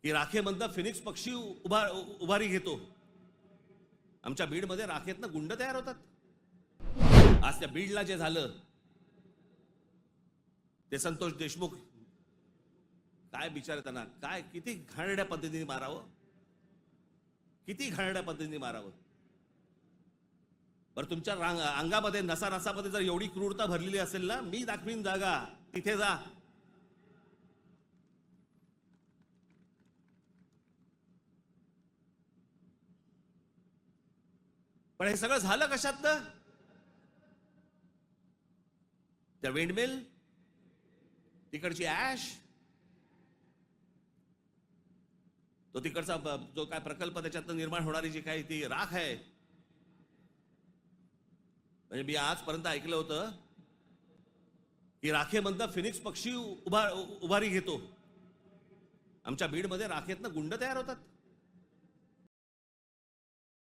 की राखेमधनं फिनिक्स पक्षी उभारी घेतो. आमच्या बीडमध्ये राखेतनं गुंड तयार होतात. आज त्या बीडला जे झालं ते संतोष देशमुख, काय बिचारे, त्यांना काय किती घाणेरड्या पद्धतीने मारावं, किती घाणेरड्या पद्धतीने मारावं. बरं, तुमच्या अंगामध्ये नसामध्ये जर एवढी क्रूरता भरलेली असेल ना, मी दाखवीन जागा, तिथे जा. पण हे सगळं झालं कशात ना? त्या विंडमिल, तिकडची ऍश, तो तिकडचा जो काय प्रकल्प, त्याच्यातनं निर्माण होणारी जी काही ती राख आहे. म्हणजे मी आजपर्यंत ऐकलं होतं की राखेमधनं फिनिक्स पक्षी उभारी घेतो. आमच्या बीडमध्ये राखेतनं गुंड तयार होतात.